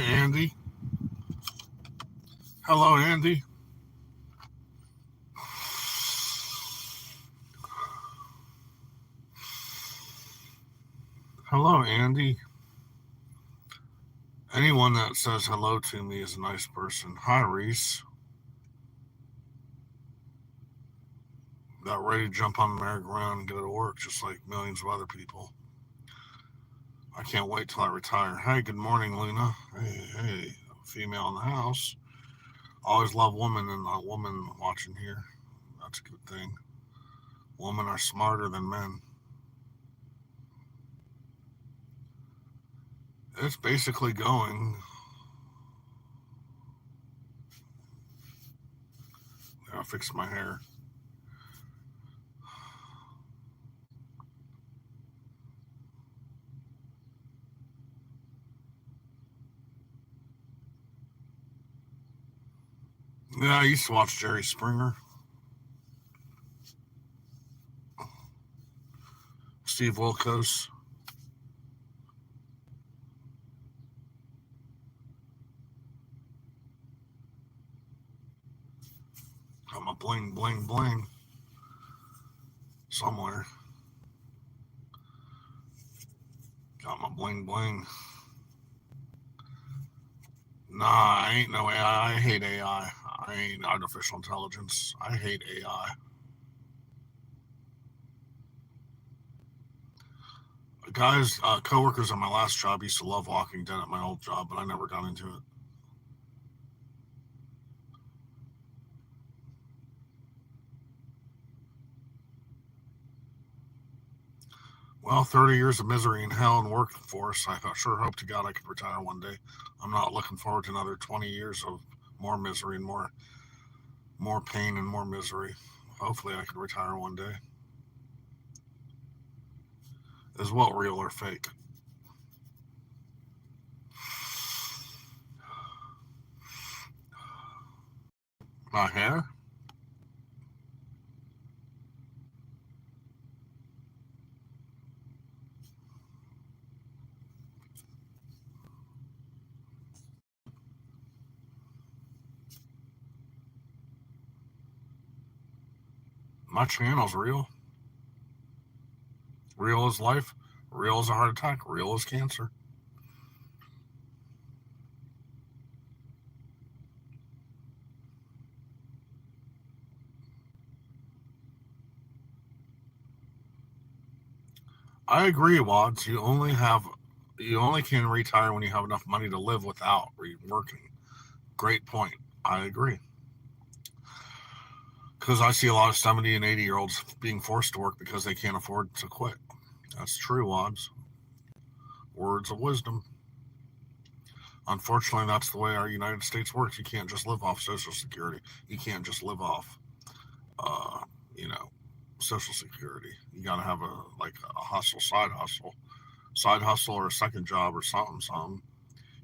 Andy. Hello, Andy. Hello, Andy. Anyone that says hello to me is a nice person. Hi, Reese. Got ready to jump on the merry-go-round and go to work just like millions of other people. I can't wait till I retire. Hey, good morning, Luna. Hey, female in the house. Always love women and a woman watching here. That's a good thing. Women are smarter than men. It's basically going. I'll fix my hair. Yeah, I used to watch Jerry Springer, Steve Wilkos. Got my bling, bling, bling somewhere. Got my bling, bling. Nah, I ain't no AI. I hate AI. I ain't artificial intelligence. I hate AI. Guys, coworkers at my last job used to love Walking Dead at my old job, but I never got into it. Well, 30 years of misery and hell and workforce. I sure hope to God I could retire one day. I'm not looking forward to another 20 years of more misery and more pain and more misery. Hopefully, I can retire one day. Is what real or fake? My hair? My channel's real. Real as life. Real as a heart attack. Real as cancer. I agree, Wads. You only can retire when you have enough money to live without working. Great point. I agree. Because I see a lot of 70 and 80-year-olds being forced to work because they can't afford to quit. That's true, Wads. Words of wisdom. Unfortunately, that's the way our United States works. You can't just live off Social Security. You can't just live off, uh, you know, Social Security. You got to have a hustle, side hustle, or a second job or something.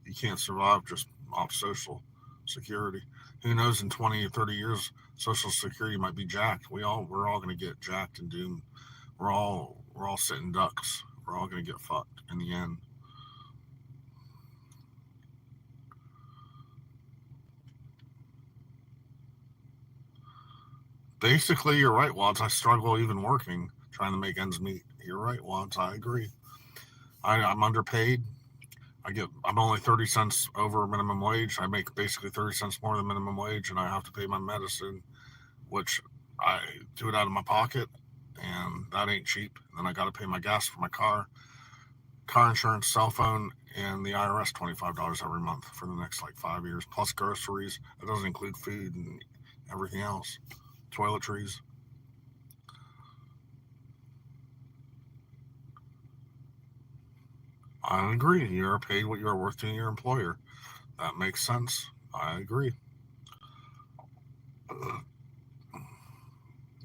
You can't survive just off Social Security. Who knows? In 20 or 30 years, Social Security might be jacked. We're all going to get jacked and doomed. We're all sitting ducks. We're all going to get fucked in the end. Basically, you're right, Watts. I struggle even working, trying to make ends meet. You're right, Watts. I agree. I'm underpaid. I'm only 30 cents over minimum wage. I make basically 30 cents more than minimum wage, and I have to pay my medicine, which I do it out of my pocket, and that ain't cheap. And then I got to pay my gas for my car insurance, cell phone, and the IRS $25 every month for the next like 5 years, plus groceries. It doesn't include food and everything else, toiletries. I agree. You're paid what you're worth to your employer. That makes sense. I agree.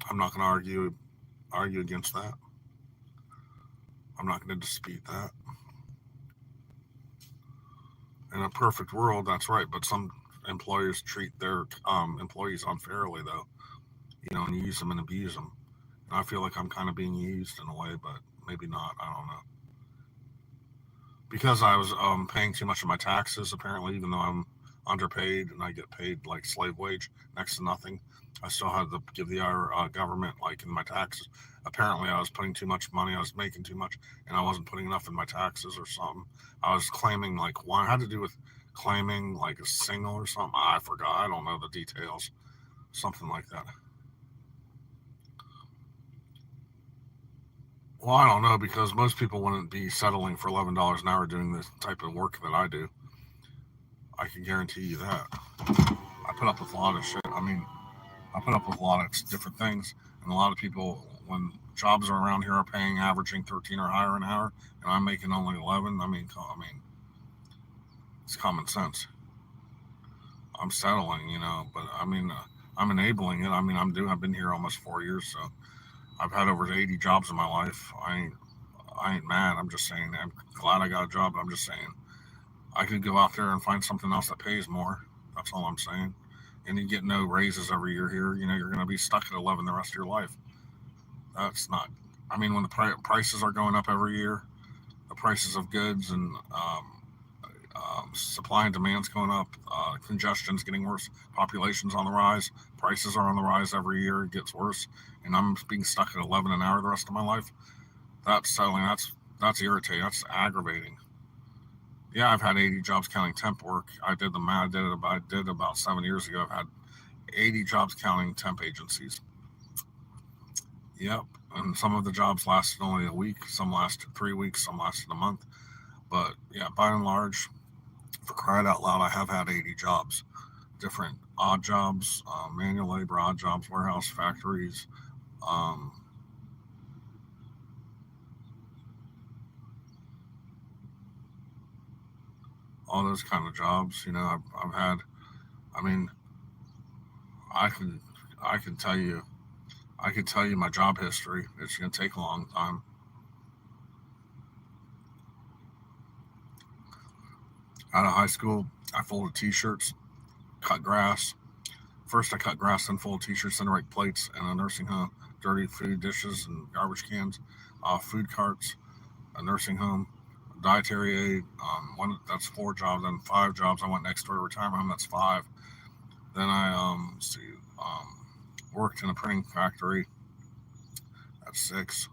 I'm not going to argue against that. I'm not going to dispute that. In a perfect world, that's right. But some employers treat their employees unfairly, though. And use them and abuse them. And I feel like I'm kind of being used in a way, but maybe not. I don't know. because I was paying too much of my taxes. Apparently, even though I'm underpaid and I get paid like slave wage, next to nothing, I still had to give the government like in my taxes. Apparently, I was putting too much money. I was making too much, and I wasn't putting enough in my taxes or something. I was claiming like one had to do with claiming like a single or something. I forgot. I don't know the details. Something like that. Well, I don't know because most people wouldn't be settling for $11 an hour doing the type of work that I do. I can guarantee you that. I put up with a lot of shit. I mean, I put up with a lot of different things, and a lot of people, when jobs are around here are paying averaging 13 or higher an hour, and I'm making only 11. I mean, it's common sense. I'm settling, but I mean, I'm enabling it. I mean, I've been here almost 4 years, so I've had over 80 jobs in my life. I ain't mad. I'm just saying I'm glad I got a job. But I'm just saying I could go out there and find something else that pays more. That's all I'm saying. And you get no raises every year here. You're going to be stuck at 11 the rest of your life. That's not. I mean, when the prices are going up every year, the prices of goods and supply and demand's going up, congestion's getting worse, population's on the rise, prices are on the rise every year. It gets worse, and I'm being stuck at 11 an hour the rest of my life. That's settling. That's irritating. That's aggravating. Yeah, I've had 80 jobs counting temp work. I did the math. I did about 7 years ago. I've had 80 jobs counting temp agencies. Yep. And some of the jobs lasted only a week. Some lasted 3 weeks. Some lasted a month. But yeah, by and large, for crying out loud, I have had 80 jobs. Different odd jobs, manual labor, odd jobs, warehouse, factories, um, all those kind of jobs. I've had. I mean, I can I can tell you I could tell you my job history. It's going to take a long time. Out of high school, I folded T-shirts, cut grass. First, I cut grass, then folded T-shirts, then rake plates in a nursing home, dirty food dishes and garbage cans, food carts, a nursing home, dietary aid. That's 4 jobs. Then 5 jobs. I went next door to a retirement home. That's 5. Then I worked in a printing factory. That's 6.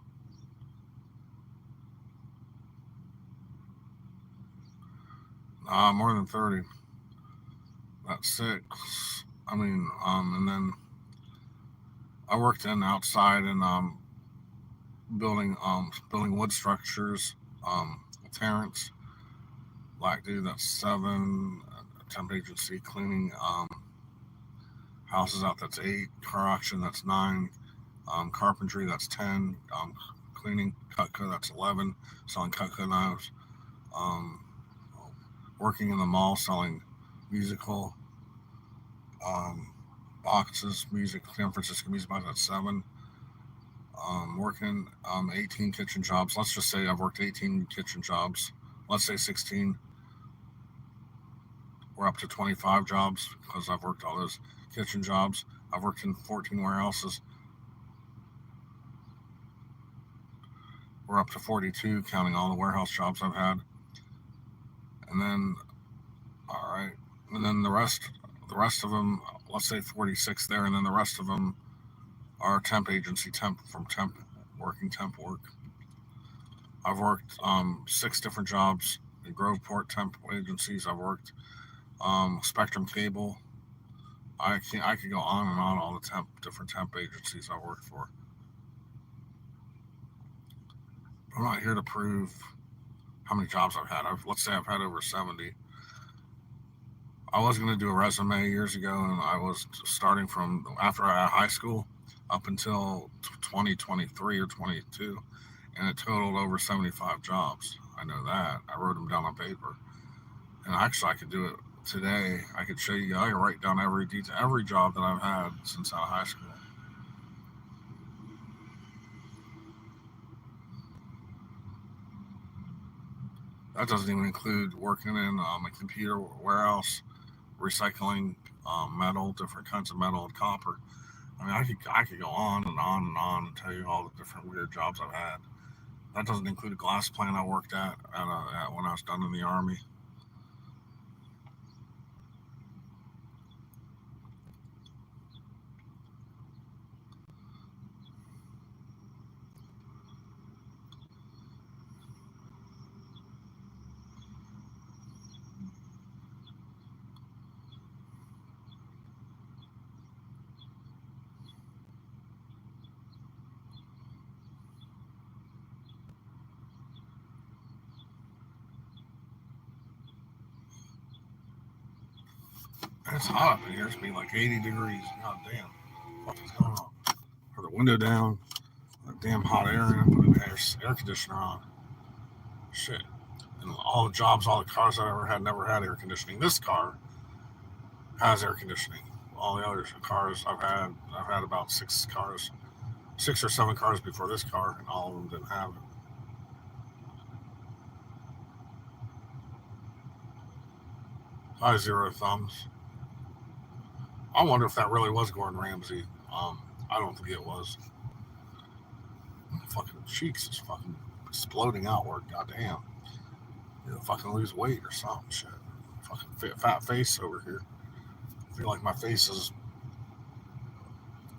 More than 30. That's 6. And then I worked in outside and building wood structures. Terrence, black dude. That's 7. Temp agency cleaning houses out. That's 8. Car auction. That's 9. Carpentry. That's 10. Cleaning Cutco. That's 11. Selling Cutco knives. Um, Working in the mall selling musical um, boxes, music, San Francisco music box. That's 7. Working 18 kitchen jobs. Let's just say I've worked 18 kitchen jobs. Let's say 16. We're up to 25 jobs because I've worked all those kitchen jobs. I've worked in 14 warehouses. We're up to 42, counting all the warehouse jobs I've had. And then, all right, and then the rest of them, let's say 46 there, and then the rest of them are temp agency, temp working temp work. I've worked 6 different jobs in Groveport temp agencies. I've worked Spectrum Cable. I could go on and on all the different temp agencies I worked for. I'm not here to prove how many jobs I've had. Let's say I've had over 70. I was going to do a resume years ago, and I was starting from after I had high school up until 2023 or 22, and it totaled over 75 jobs. I know that. I wrote them down on paper, and actually, I could do it today. I could show you. I could write down every detail, every job that I've had since out of high school. That doesn't even include working in a computer warehouse, recycling metal, different kinds of metal and copper. I mean, I could go on and on and on and tell you all the different weird jobs I've had. That doesn't include a glass plant I worked at when I was done in the army. It's hot up in here. It's been like 80 degrees. God damn. What is going on? Put the window down. That damn hot air in it. Put an air conditioner on. Shit. And all the jobs, all the cars I ever had never had air conditioning. This car has air conditioning. All the other cars I've had about 6 or 7 cars before this car, and all of them didn't have it. I zero thumbs. I wonder if that really was Gordon Ramsay. I don't think it was. Fucking cheeks is fucking exploding outward. Goddamn. You know, fucking lose weight or something. Shit. Fucking fat face over here. I feel like my face is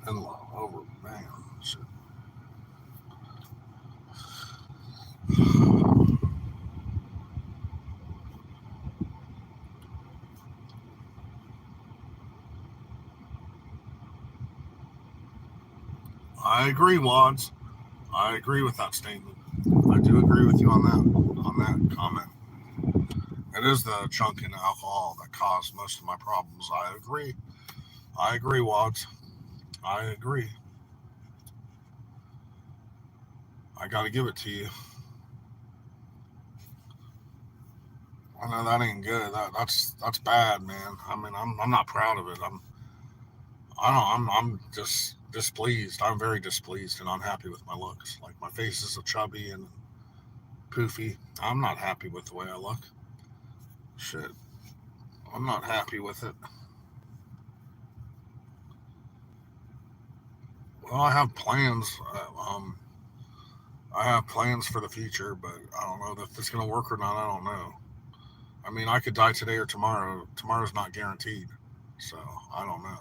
in over. Man, shit. I agree, Wads. I agree with that statement. I do agree with you on that comment. It is the chunk in alcohol that caused most of my problems. I agree. I agree, Wads. I agree. I got to give it to you. I know that ain't good. That's bad, man. I mean, I'm not proud of it. I'm just displeased. I'm very displeased and unhappy with my looks. Like my face is so chubby and poofy. I'm not happy with the way I look. Shit, I'm not happy with it. Well, I have plans. I have plans for the future, but I don't know if it's gonna work or not. I don't know. I mean, I could die today or tomorrow. Tomorrow's not guaranteed, so I don't know.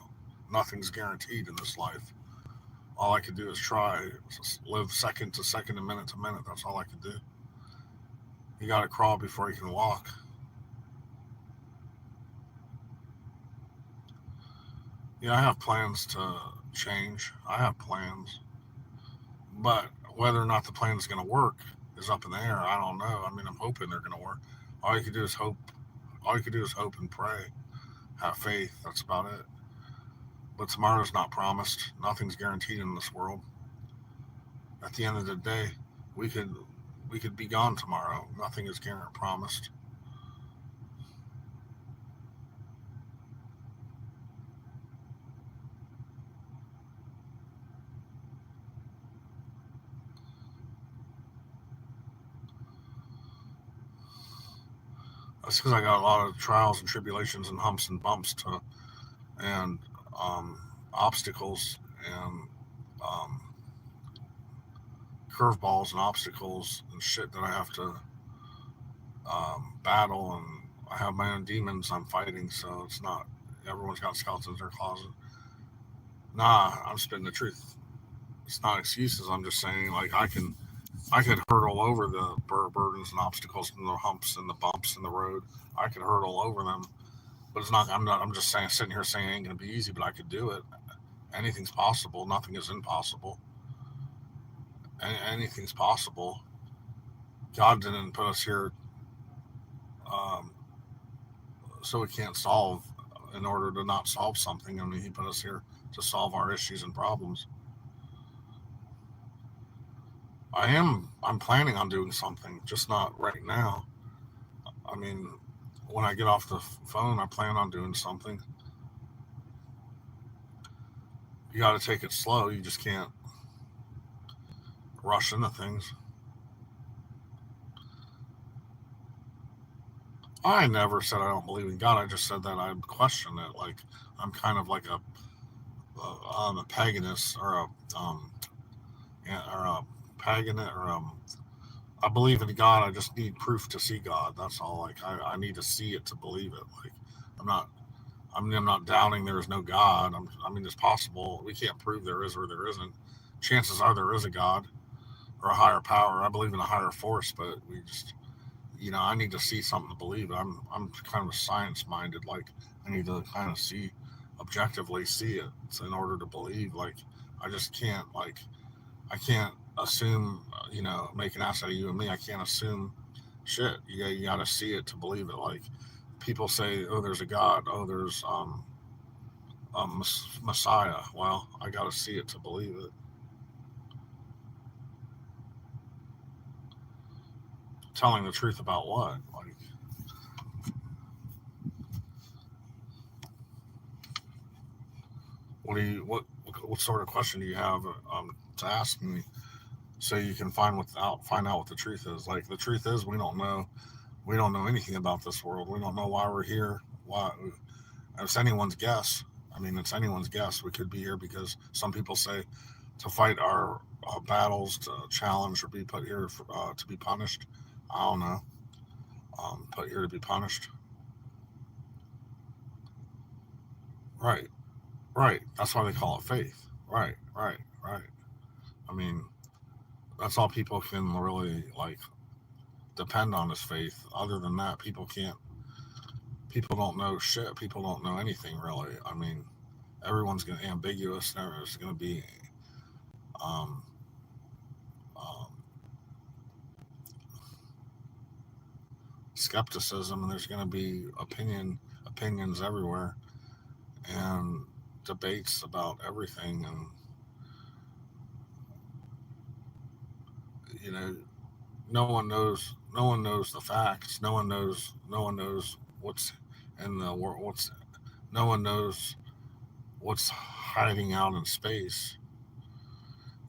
Nothing's guaranteed in this life. All I could do is try, live second to second and minute to minute. That's all I could do. You got to crawl before you can walk. Yeah, I have plans to change. I have plans, but whether or not the plan is going to work is up in the air. I don't know. I mean, I'm hoping they're going to work. All you can do is hope. All you can do is hope and pray. Have faith. That's about it. But tomorrow's not promised. Nothing's guaranteed in this world. At the end of the day, we could we could be gone tomorrow. Nothing is guaranteed promised. That's because I got a lot of trials and tribulations and humps and bumps to and obstacles and um, curveballs and obstacles and shit that I have to battle, and I have my own demons I'm fighting. So it's not everyone's got skeletons in their closet. Nah, I'm spitting the truth. It's not excuses. I'm just saying like I could hurdle over the burdens and obstacles and the humps and the bumps in the road. I could hurdle over them, but it's not. I'm not. I'm just saying, sitting here saying it ain't gonna be easy, but I could do it. Anything's possible. Nothing is impossible. Anything's possible. God didn't put us here um, so we can't solve in order to not solve something. I mean, He put us here to solve our issues and problems. I am. I'm planning on doing something, just not right now. I mean, when I get off the phone, I plan on doing something. You got to take it slow. You just can't rush into things. I never said I don't believe in God. I just said that I question it. Like I'm kind of like a paganist or a yeah, or a pagan or I believe in God. I just need proof to see God. That's all. Like I need to see it to believe it. Like I'm not. I'm not doubting there is no God. I mean, it's possible. We can't prove there is or there isn't. Chances are there is a God or a higher power. I believe in a higher force, but we just, I need to see something to believe it. I'm kind of science minded. Like I need to kind of see, objectively see it in order to believe. Like I just can't I can't assume. Make an ass out of you and me. I can't assume shit. You got to see it to believe it. Like people say, oh, there's a God. Oh, there's Messiah. Well, I got to see it to believe it. Telling the truth about what? Like, what do you what sort of question do you have to ask me so you can find out what the truth is? Like the truth is we don't know anything about this world. We don't know why we're here. Why it's anyone's guess. I mean, it's anyone's guess. We could be here because some people say to fight our battles, to challenge, or be put here to be punished. I don't know. Put here to be punished. Right, right. That's why they call it faith. Right, right, right. I mean, that's all people can really depend on is faith. Other than that, people can't. People don't know shit. People don't know anything really. I mean, everyone's gonna ambiguous. There's gonna be um, um, skepticism, and there's gonna be opinions everywhere, and debates about everything, and you know, no one knows the facts. No one knows what's in the world. No one knows what's hiding out in space.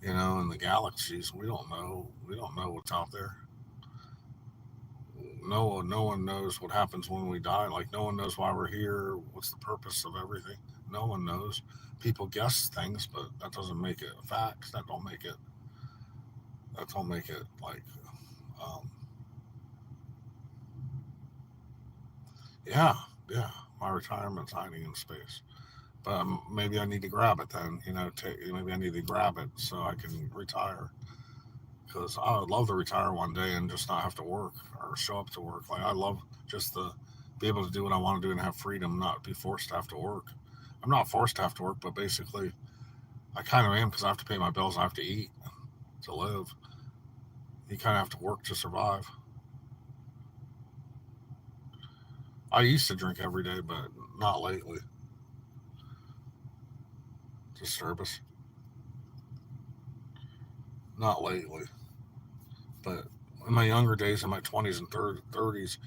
In the galaxies. We don't know what's out there. No one knows what happens when we die. Like no one knows why we're here. What's the purpose of everything? No one knows. People guess things, but that doesn't make it facts. That don't make it um, yeah, yeah. My retirement's hiding in space. But maybe I need to grab it then. Maybe I need to grab it so I can retire. Because I would love to retire one day and just not have to work or show up to work. Like I love just to be able to do what I want to do and have freedom, not be forced to have to work. I'm not forced to have to work, but basically I kind of am because I have to pay my bills. I have to eat to live. You kind of have to work to survive. I used to drink every day, but not lately. Disturb us. Not lately. But in my younger days, in my 20s and 30s,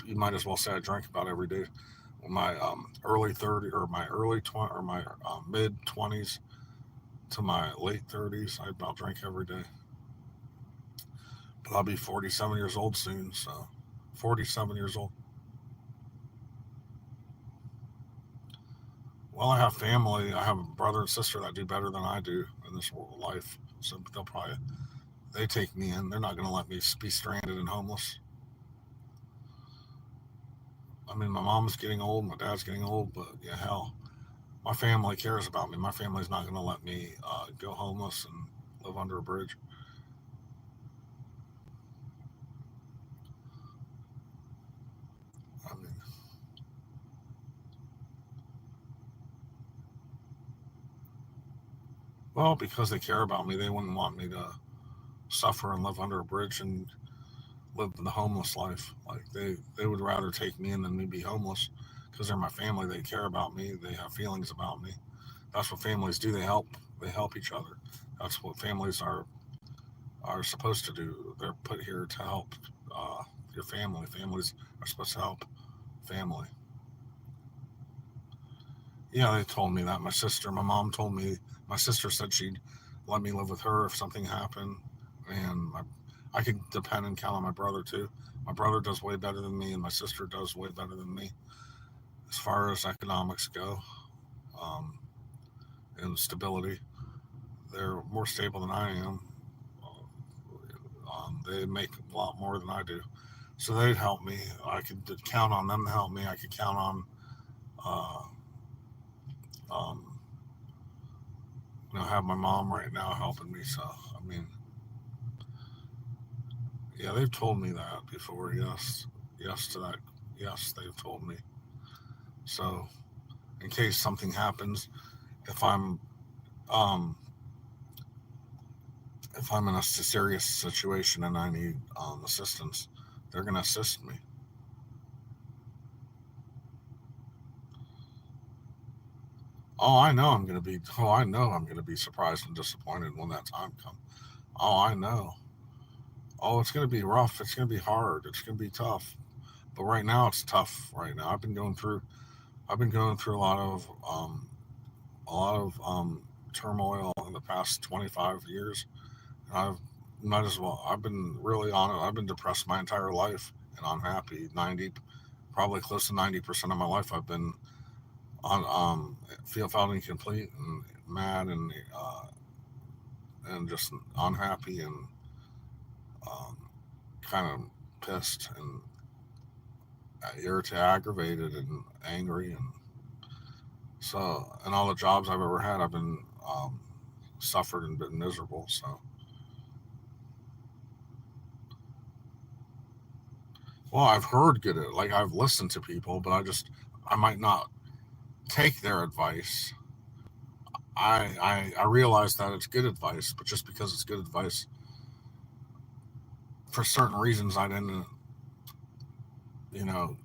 you might as well say I drank about every day. My early 30 or my early 20 or my mid 20s to my late 30s, I about drank every day. But I'll be 47 years old soon, so 47 years old. Well, I have family. I have a brother and sister that do better than I do in this world of life. So they take me in. They're not going to let me be stranded and homeless. I mean, my mom's getting old, my dad's getting old, but yeah, hell, my family cares about me. My family's not going to let me go homeless and live under a bridge. I mean, well, because they care about me, they wouldn't want me to suffer and live under a bridge and live the homeless life. Like they would rather take me in than me be homeless because they're my family. They care about me. They have feelings about me. That's what families do. They help each other. That's what families are supposed to do. They're put here to help uh, your family. Families are supposed to help family. Yeah, they told me that. My mom told me. My sister said she'd let me live with her if something happened, and I could depend and count on my brother too. My brother does way better than me, and my sister does way better than me as far as economics go, um, and stability. They're more stable than I am. They make a lot more than I do, so they'd help me. I could count on them to help me. I could count on, uh, um, have my mom right now helping me. So I mean, yeah, they've told me that before. Yes, yes to that. Yes, they've told me. So in case something happens, if I'm um, if I'm in a serious situation and I need assistance, they're gonna assist me. I know I'm gonna be surprised and disappointed when that time comes. Oh, I know. Oh, it's gonna be rough. It's gonna be hard. It's gonna be tough. But right now, it's tough. Right now, I've been going through a lot of turmoil in the past 25 years. And I've might as well. I've been really on it. I've been depressed my entire life and unhappy. Probably close to 90% of my life, I've been on felt incomplete and mad and just unhappy and um, kind of pissed and irritated, aggravated, and angry. And so, and all the jobs I've ever had, I've been suffered and been miserable. So, well, I've heard good, like I've listened to people, but I might not take their advice. I realize that it's good advice, but just because it's good advice, for certain reasons, I didn't, you know,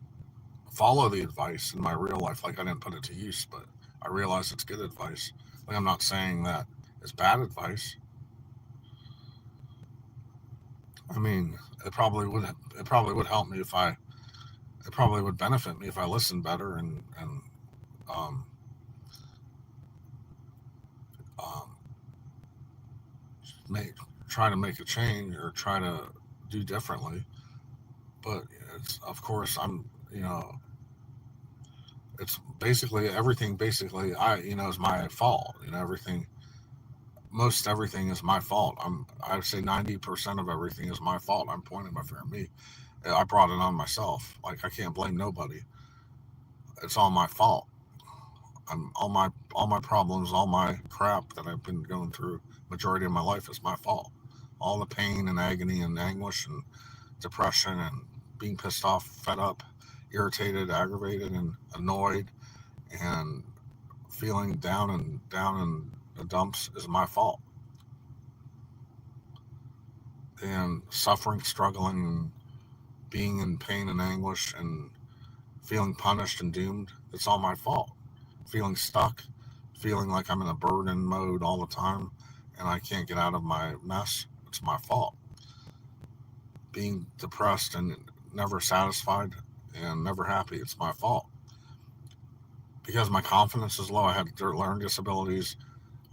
follow the advice in my real life. Like I didn't put it to use, but I realize it's good advice. Like I'm not saying that it's bad advice. I mean, it probably would help me if I it probably would benefit me if I listened better and um, um, make try to make a change or try to do differently. But it's of course you know it's basically everything. Basically, is my fault. Most everything is my fault. I'd say 90% of everything is my fault. I'm pointing my finger at me. I brought it on myself. Like I can't blame nobody. It's all my fault. All my problems, all my crap that I've been going through majority of my life is my fault. All the pain and agony and anguish and depression and being pissed off, fed up, irritated, aggravated, and annoyed, and feeling down in the dumps is my fault. And suffering, struggling, being in pain and anguish, and feeling punished and doomed, it's all my fault. Feeling stuck, feeling like I'm in a burden mode all the time and I can't get out of my mess, it's my fault. Being depressed and never satisfied and never happy, it's my fault. Because my confidence is low, I had learning disabilities.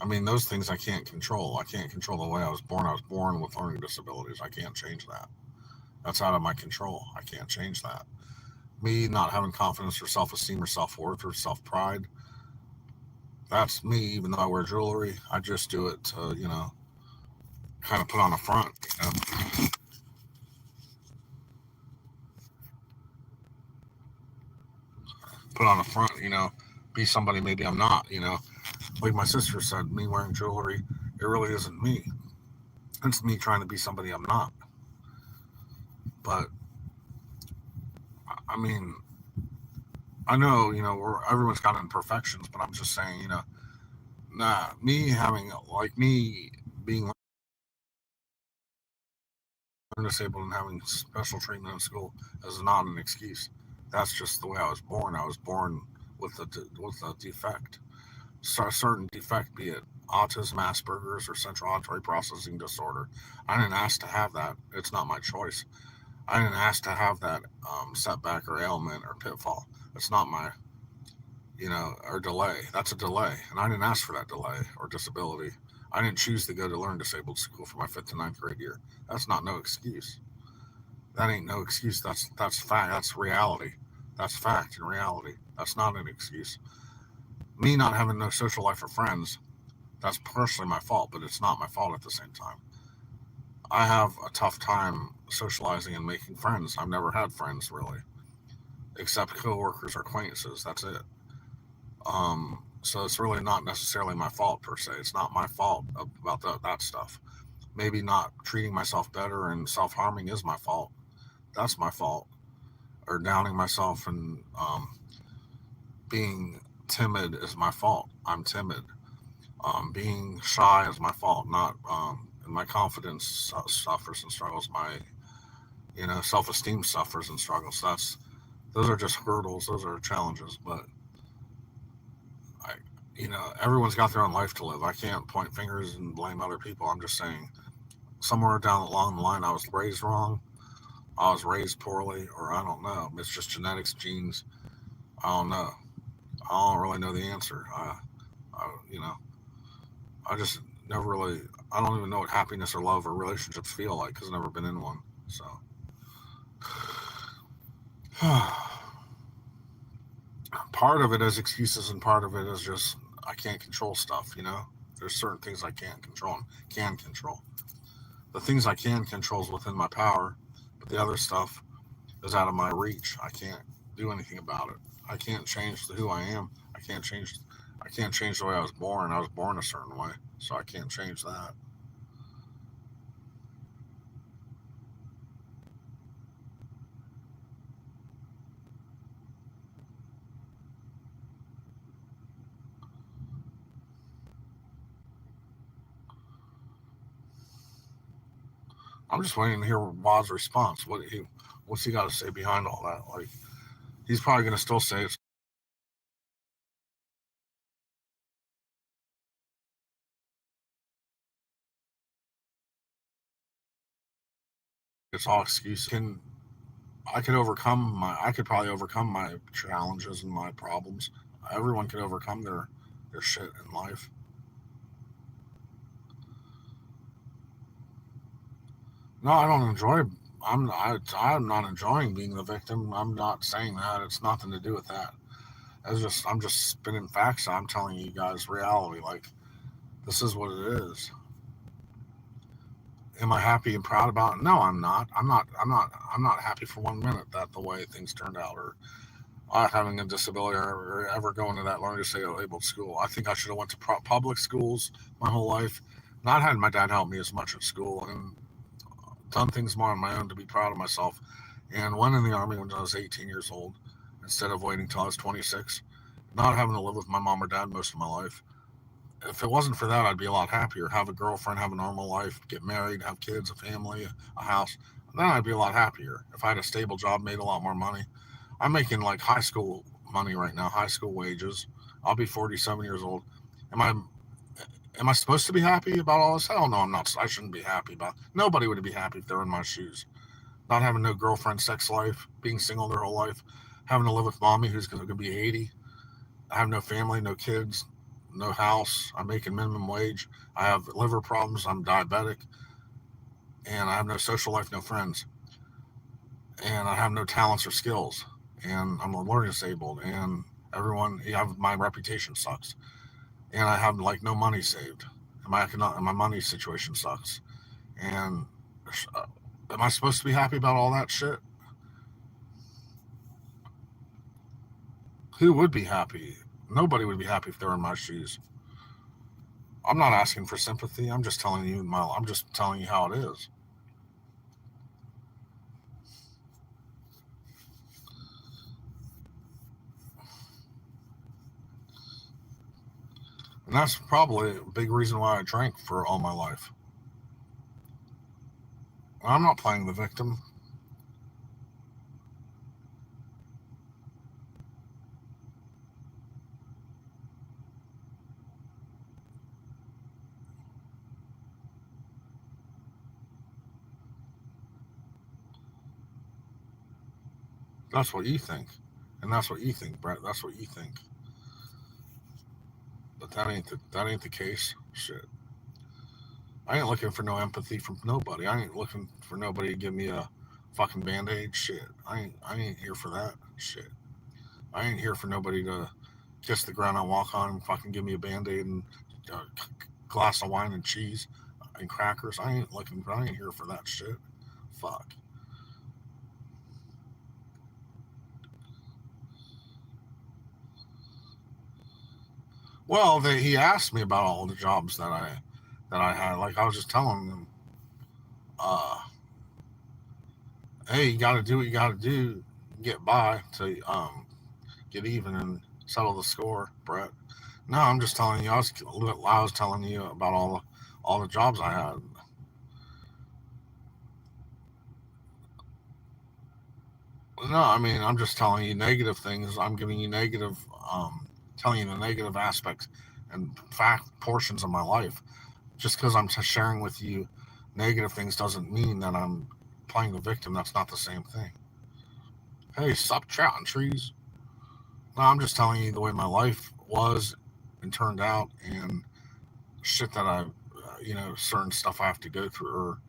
I mean, those things I can't control. I can't control the way I was born. I was born with learning disabilities. I can't change that. That's out of my control. I can't change that. Me not having confidence or self esteem or self worth or self pride, that's me, even though I wear jewelry. I just do it to, kind of put on a front, put on a front, be somebody maybe I'm not, Like my sister said, me wearing jewelry, it really isn't me. It's me trying to be somebody I'm not. But, I mean, I know, everyone's got imperfections, but I'm just saying, nah, me being disabled and having special treatment in school is not an excuse. That's just the way I was born. I was born with a defect, so a certain defect, be it autism, Asperger's, or central auditory processing disorder. I didn't ask to have that. It's not my choice. I didn't ask to have that setback or ailment or pitfall. It's not my, or delay. That's a delay, and I didn't ask for that delay or disability. I didn't choose to go to learn disabled school for my fifth to ninth grade year. That's not no excuse. That ain't no excuse. That's fact. That's reality. That's fact and reality. That's not an excuse. Me not having no social life or friends, that's partially my fault, but it's not my fault at the same time. I have a tough time socializing and making friends. I've never had friends really, except coworkers or acquaintances. That's it. So it's really not necessarily my fault per se. It's not my fault about that stuff. Maybe not treating myself better and self harming is my fault. That's my fault. Or downing myself and being timid is my fault. I'm timid. Being shy is my fault. Not my confidence suffers and struggles. My self esteem suffers and struggles. Those are just hurdles. Those are challenges. But I, everyone's got their own life to live. I can't point fingers and blame other people. I'm just saying somewhere down along the line I was raised wrong. I was raised poorly, or I don't know. It's just genetics, genes. I don't know. I don't really know the answer. I you know, I just never really. I don't even know what happiness or love or relationships feel like because I've never been in one. So, part of it is excuses, and part of it is just I can't control stuff. There's certain things I can't control and can control. The things I can control is within my power, but the other stuff is out of my reach. I can't do anything about it. I can't change who I am. I can't change. I can't change the way I was born. I was born a certain way, so I can't change that. I'm just waiting to hear Waz's response. What's he got to say behind all that? Like he's probably going to still say it's all excuses. I could probably overcome my challenges and my problems. Everyone could overcome their shit in life. No, I don't enjoy. I'm not enjoying being the victim. I'm not saying that. It's nothing to do with that. I'm just spinning facts. I'm telling you guys reality. Like this is what it is. Am I happy and proud about it? No, I'm not. I'm not happy for 1 minute that the way things turned out, or having a disability, or ever going to that learning disabled school. I think I should have went to public schools my whole life. Not had my dad help me as much at school, and done things more on my own to be proud of myself. And went in the army when I was 18 years old instead of waiting until I was 26. Not having to live with my mom or dad most of my life. If it wasn't for that, I'd be a lot happier. Have a girlfriend, have a normal life, get married, have kids, a family, a house. Then I'd be a lot happier. If I had a stable job, made a lot more money. I'm making like high school money right now, high school wages. I'll be 47 years old. Am I am I supposed to be happy about all this? Hell no, I'm not. I shouldn't be happy about. Nobody would be happy if they're in my shoes. Not having no girlfriend, sex life, being single their whole life, having to live with mommy who's going to be 80. I have no family, no kids, no house. I'm making minimum wage. I have liver problems. I'm diabetic, and I have no social life, no friends, and I have no talents or skills, and I'm learning disabled, and my reputation sucks, and I have like no money saved, and my money situation sucks, and uh, am I supposed to be happy about all that shit? Who would be happy? Nobody would be happy if they were in my shoes. I'm not asking for sympathy. I'm just telling you how it is. And that's probably a big reason why I drank for all my life. I'm not playing the victim. That's what you think. And that's what you think, Brett. That's what you think. But that ain't the case. Shit. I ain't looking for no empathy from nobody. I ain't looking for nobody to give me a fucking band-aid. Shit. I ain't here for that. Shit. I ain't here for nobody to kiss the ground I walk on and fucking give me a band-aid and a glass of wine and cheese. and crackers. I ain't here for that shit. Fuck. Well, he asked me about all the jobs that I had. Like I was just telling him, uh, hey, you got to do what you got to do, get by to get even and settle the score, Brett. No, I'm just telling you. I was telling you about all the jobs I had. No, I mean I'm just telling you negative things. I'm giving you negative, telling you the negative aspects and fact portions of my life. Just because I'm sharing with you negative things doesn't mean that I'm playing the victim. That's not the same thing. Hey, stop chatting, trees. No, I'm just telling you the way my life was and turned out, and shit that certain stuff I have to go through, or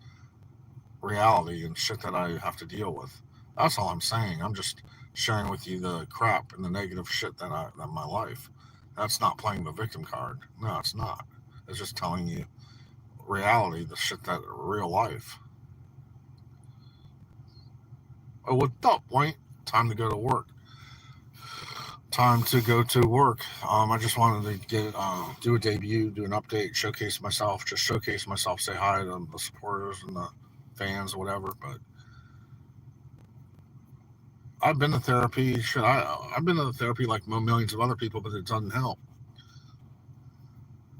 reality and shit that I have to deal with. That's all I'm saying. I'm just sharing with you the crap and the negative shit that my life. That's not playing the victim card. No, it's not. It's just telling you reality, the shit that real life. Oh, what's up, Wayne? Time to go to work. Time to go to work. I just wanted to do a debut, do an update, showcase myself, say hi to the supporters and the fans, whatever. But I've been to therapy. Shit, I've been to therapy like millions of other people, but it doesn't help.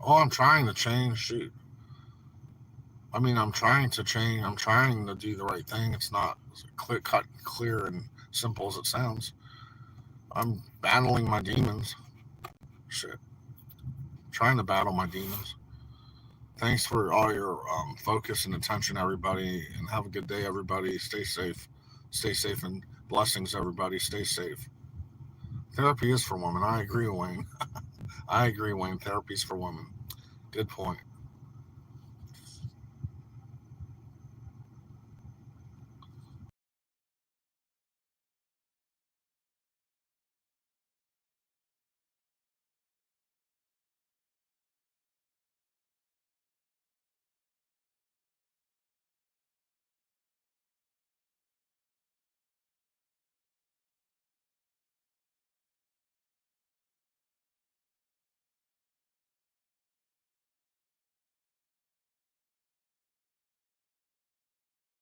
Oh, I'm trying to change. Shoot, I mean, I'm trying to change. I'm trying to do the right thing. It's not clear cut, clear, and simple as it sounds. I'm battling my demons. Shit, trying to battle my demons. Thanks for all your focus and attention, everybody, and have a good day, everybody. Stay safe. Stay safe, and blessings, everybody. Stay safe. Therapy is for women. I agree, Wayne. I agree, Wayne. Therapy is for women. Good point.